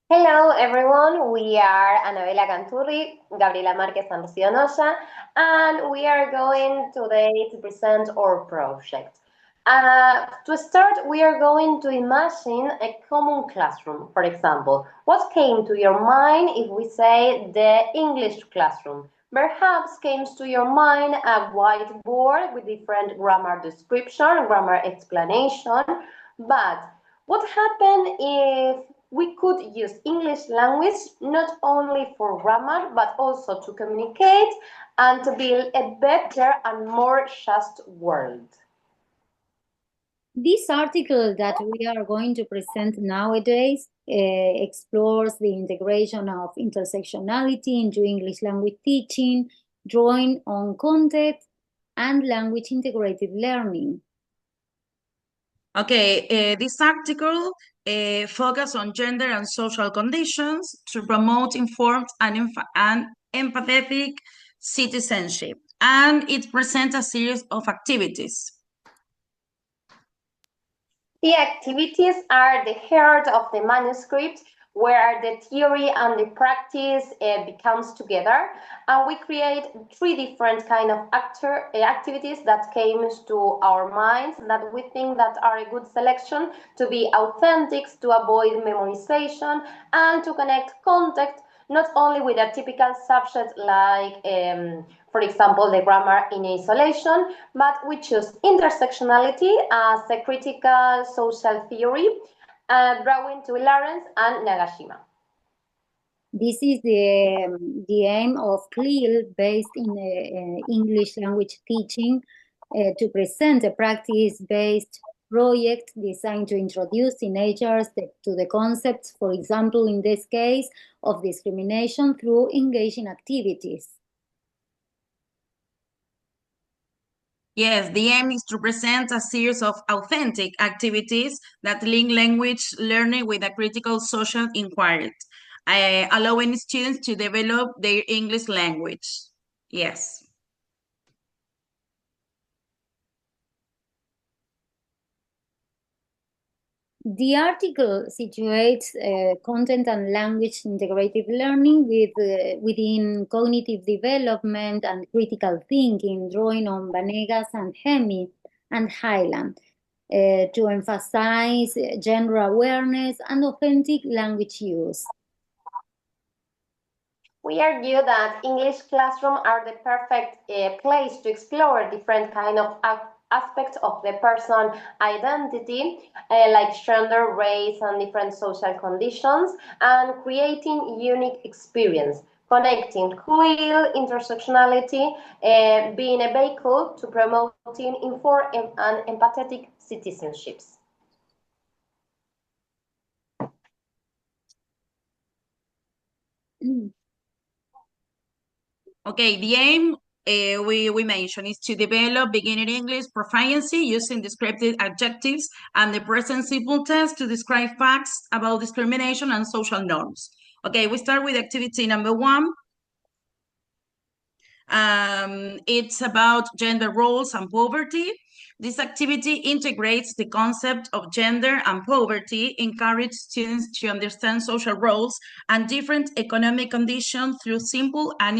Hello everyone, we are Anabela Canturri, Gabriela Marquez and Rocío Noya, and we are going today to present our project. To start, we are going to imagine a common classroom. For example, what came to your mind if we say the English classroom? Perhaps came to your mind a whiteboard with different grammar description, grammar explanation, but what happened if we could use English language not only for grammar but also to communicate and to build a better and more just world? This article that we are going to present nowadays explores the integration of intersectionality into English language teaching, drawing on context, and language integrated learning. Okay, this article focuses on gender and social conditions to promote informed and empathetic citizenship, and it presents a series of activities. The activities are the heart of the manuscript, where the theory and the practice becomes together, and we create three different kind of activities that came to our minds that we think that are a good selection to be authentic, to avoid memorization, and to connect context not only with a typical subject like for example, the grammar in isolation, but we choose intersectionality as a critical social theory, drawing to Lawrence and Nagashima. This is the aim of CLIL based in English language teaching to present a practice-based project designed to introduce teenagers to the concepts, for example, in this case, of discrimination through engaging activities. Yes, the aim is to present a series of authentic activities that link language learning with a critical social inquiry, allowing students to develop their English language. Yes. The article situates content and language integrative learning within cognitive development and critical thinking, drawing on Vanegas and Hemi and Highland to emphasize gender awareness and authentic language use. We argue that English classrooms are the perfect place to explore different kind of aspects of the person identity, like gender, race, and different social conditions, and creating unique experience, connecting CLIL, intersectionality, being a vehicle to promoting informed and empathetic citizenships. Okay, the aim we mentioned is to develop beginner English proficiency using descriptive adjectives and the present simple tense to describe facts about discrimination and social norms. Okay, we start with activity number 1. It's about gender roles and poverty. This activity integrates the concept of gender and poverty, encourages students to understand social roles and different economic conditions through simple and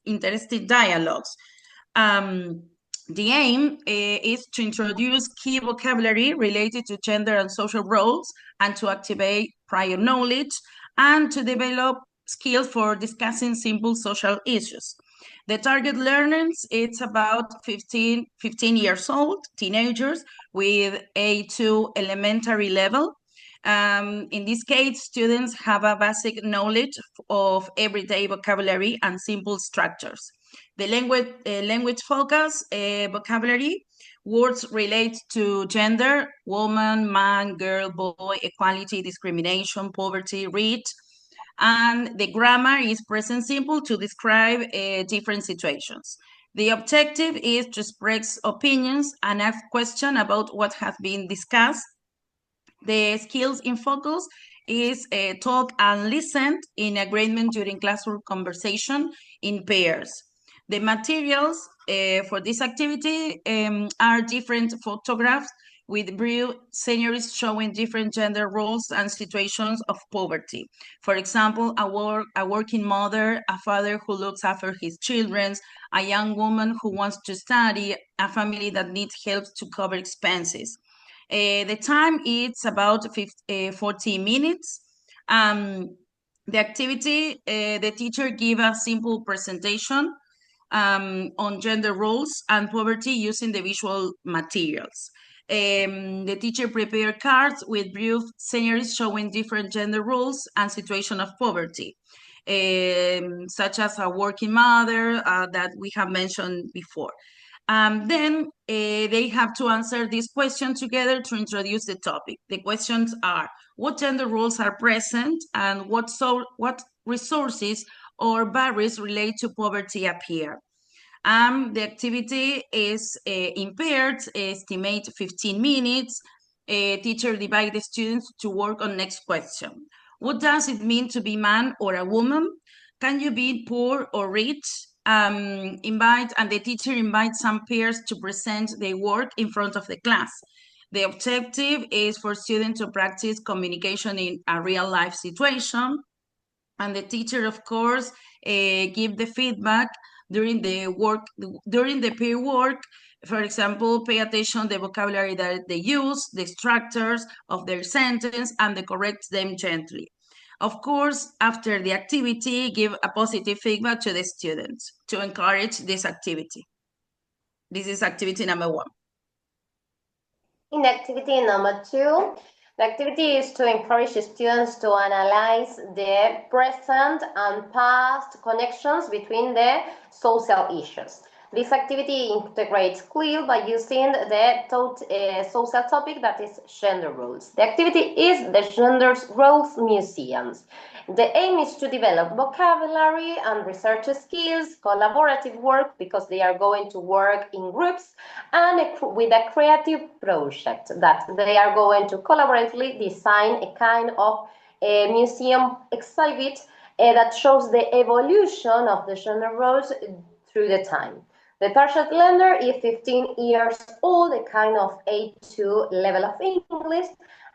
interesting dialogues. The aim is to introduce key vocabulary related to gender and social roles and to activate prior knowledge and to develop skills for discussing simple social issues. The target learners, it's about 15 years old, teenagers with A2 elementary level. In this case, students have a basic knowledge of everyday vocabulary and simple structures. The language focus vocabulary, words relate to gender, woman, man, girl, boy, equality, discrimination, poverty, rich, and the grammar is present simple to describe different situations. The objective is to express opinions and ask questions about what has been discussed. The skills in focus is talk and listen in agreement during classroom conversation in pairs. The materials for this activity are different photographs with brief scenarios showing different gender roles and situations of poverty. For example, a working mother, a father who looks after his children, a young woman who wants to study, a family that needs help to cover expenses. The time is about 40 minutes. The activity, the teacher give a simple presentation on gender roles and poverty using the visual materials. The teacher prepared cards with brief scenarios showing different gender roles and situation of poverty, such as a working mother that we have mentioned before. Then they have to answer this question together to introduce the topic. The questions are, what gender roles are present and what resources or barriers relate to poverty appear? The activity is impaired, estimate 15 minutes. Teacher divide the students to work on next question. What does it mean to be man or a woman? Can you be poor or rich? And the teacher invites some peers to present their work in front of the class. The objective is for students to practice communication in a real life situation. And the teacher, of course, give the feedback during the peer work. For example, pay attention to the vocabulary that they use, the structures of their sentence, and they correct them gently. Of course, after the activity, give a positive feedback to the students to encourage this activity. This is activity number 1. In activity number 2, the activity is to encourage students to analyze the present and past connections between the social issues. This activity integrates CLIL by using the social topic that is gender roles. The activity is the Gender Roles Museums. The aim is to develop vocabulary and research skills, collaborative work, because they are going to work in groups, and with a creative project that they are going to collaboratively design a kind of a museum exhibit that shows the evolution of the gender roles through the time. The target learner is 15 years old, a kind of A2 level of English,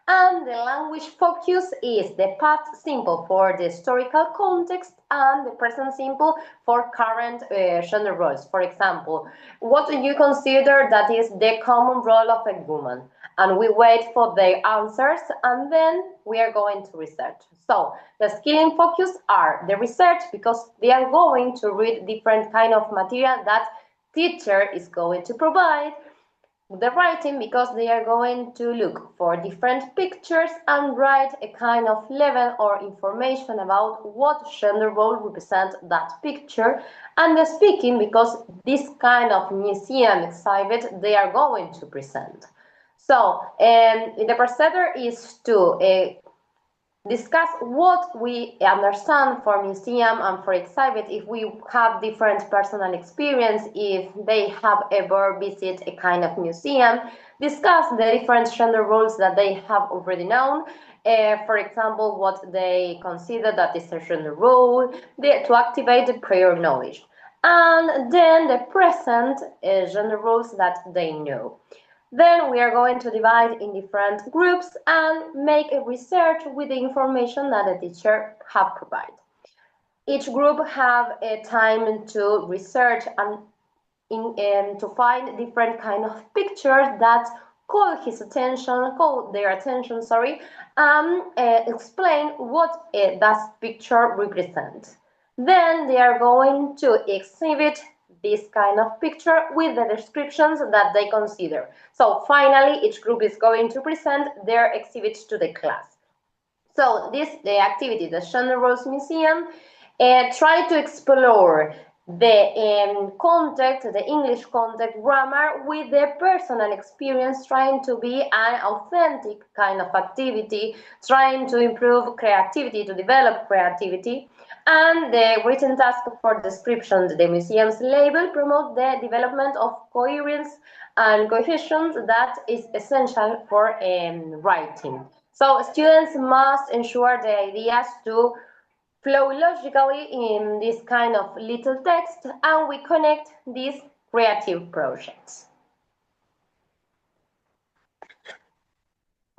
and the language focus is the past simple for the historical context and the present simple for current gender roles. For example, what do you consider that is the common role of a woman? And we wait for their answers, and then we are going to research. So the skill and focus are the research, because they are going to read different kind of material that teacher is going to provide. The writing, because they are going to look for different pictures and write a kind of level or information about what gender role represents that picture. And the speaking, because this kind of museum exhibit they are going to present. So the procedure is to discuss what we understand for museum and for exhibit, if we have different personal experience, if they have ever visited a kind of museum, discuss the different gender roles that they have already known, for example, what they consider that is a gender role, to activate the prior knowledge, and then the present gender roles that they know. Then we are going to divide in different groups and make a research with the information that the teacher have provided. Each group have a time to research and to find different kind of pictures that call their attention, explain what that picture represents. Then they are going to exhibit this kind of picture with the descriptions that they consider. So finally, each group is going to present their exhibits to the class. So the activity, the Gender Roles Museum, try to explore the context, the English context grammar with the personal experience, trying to be an authentic kind of activity, trying to improve creativity, to develop creativity. And the written task for description, the museum's label, promote the development of coherence and cohesion that is essential for writing. So students must ensure the ideas to flow logically in this kind of little text, and we connect these creative projects.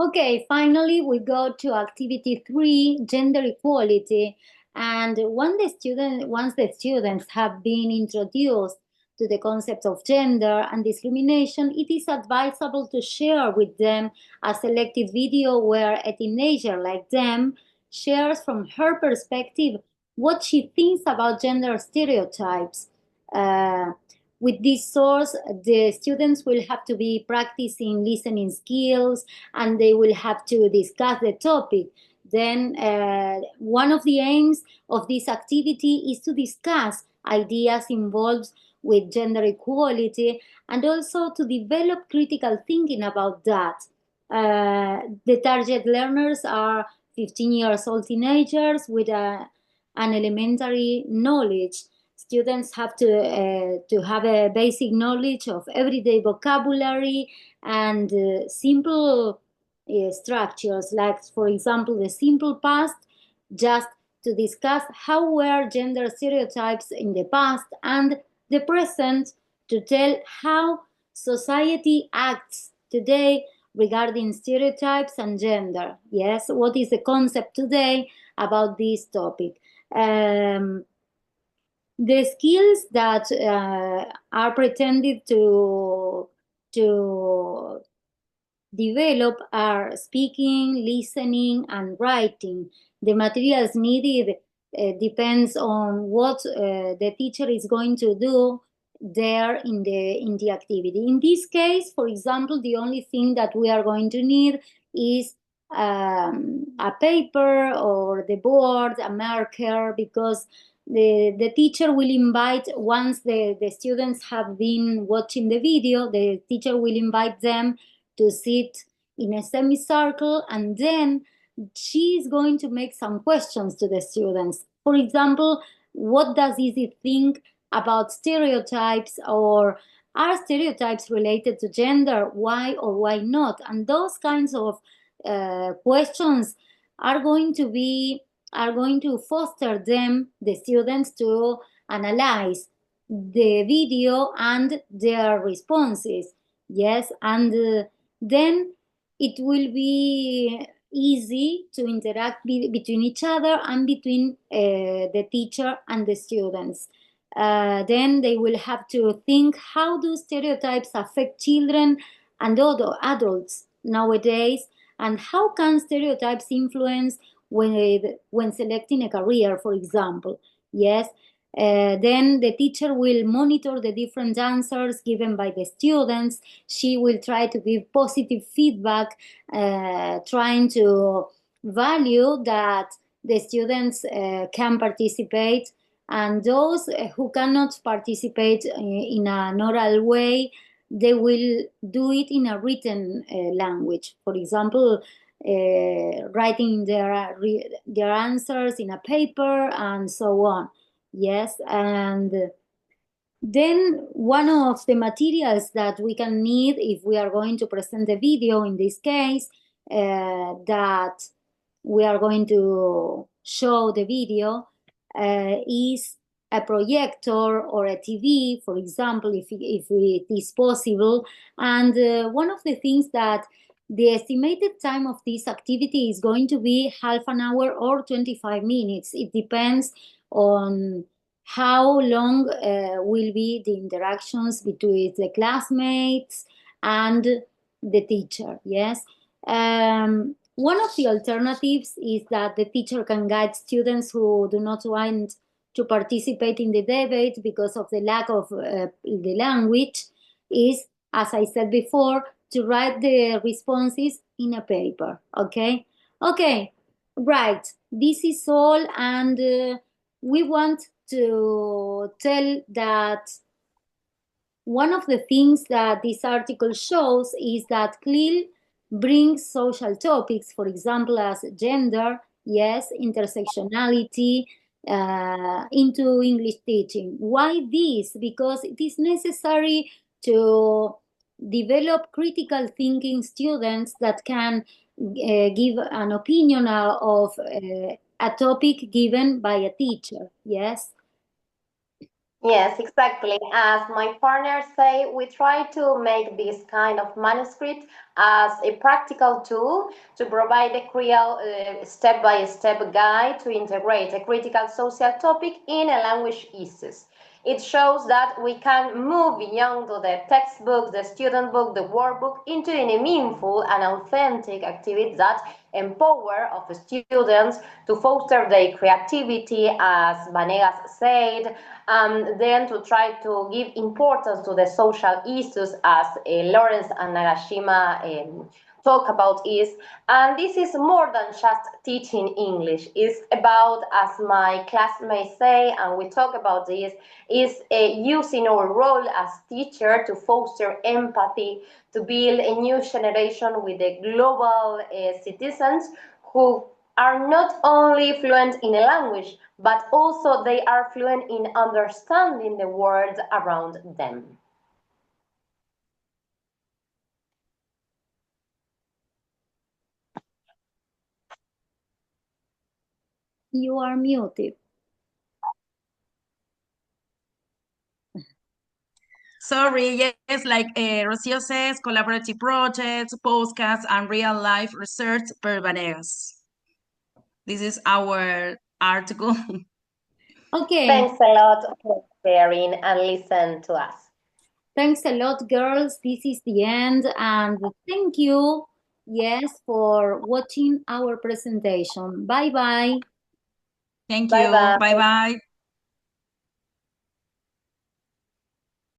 Okay, finally we go to activity 3, gender equality. And once the students have been introduced to the concept of gender and discrimination, it is advisable to share with them a selected video where a teenager like them shares from her perspective what she thinks about gender stereotypes. With this source, the students will have to be practicing listening skills, and they will have to discuss the topic. Then one of the aims of this activity is to discuss ideas involved with gender equality and also to develop critical thinking about that. The target learners are 15 years old teenagers with an elementary knowledge. Students have to have a basic knowledge of everyday vocabulary and simple structures, like, for example, the simple past, just to discuss how were gender stereotypes in the past, and the present, to tell how society acts today regarding stereotypes and gender. Yes, what is the concept today about this topic? The skills that are pretended to develop are speaking, listening, and writing. The materials needed depends on what the teacher is going to do there in the activity. In this case, for example, the only thing that we are going to need is a paper or the board, a marker, because the teacher will invite, once the students have been watching the video, the teacher will invite them to sit in a semicircle, and then she is going to make some questions to the students. For example, what does Izzy think about stereotypes, or are stereotypes related to gender? Why or why not? And those kinds of questions are going to foster them, the students, to analyze the video and their responses. Yes, and then it will be easy to interact between each other and between the teacher and the students. Then they will have to think, how do stereotypes affect children and other adults nowadays, and how can stereotypes influence when selecting a career, for example? Yes. Then the teacher will monitor the different answers given by the students. She will try to give positive feedback, trying to value that the students can participate, and those who cannot participate in an oral way, they will do it in a written language. For example, writing their answers in a paper and so on. Yes, and then one of the materials that we can need if we are going to present the video, in this case, that we are going to show the video, is a projector or a TV, for example, if it is possible. And one of the things that the estimated time of this activity is going to be half an hour or 25 minutes. It depends on how long will be the interactions between the classmates and the teacher. Yes. One of the alternatives is that the teacher can guide students who do not want to participate in the debate because of the lack of the language, is, as I said before, to write the responses in a paper. Okay. Right. This is all, and we want to tell that one of the things that this article shows is that CLIL brings social topics, for example, as gender, yes, intersectionality, into English teaching. Why this? Because it is necessary to develop critical thinking students that can give an opinion of a topic given by a teacher. Yes. Yes, exactly. As my partner say, we try to make this kind of manuscript as a practical tool to provide a real step-by-step guide to integrate a critical social topic in a language issues. It shows that we can move beyond the textbook, the student book, the workbook into a meaningful and authentic activity that empower of students to foster their creativity, as Vanegas said, then to try to give importance to the social issues as Lawrence and Nagashima talk about is, and this is more than just teaching English. It's about, as my classmates say, and we talk about this, is using our role as teacher to foster empathy, to build a new generation with the global citizens who are not only fluent in a language, but also they are fluent in understanding the world around them. You are muted. Sorry, yes, like Rocio says, collaborative projects, podcasts, and real-life research per Vanegas. This is our article. Okay. Thanks a lot for sharing and listen to us. Thanks a lot, girls. This is the end, and thank you, yes, for watching our presentation. Bye-bye. Thank you. Bye-bye. Bye-bye.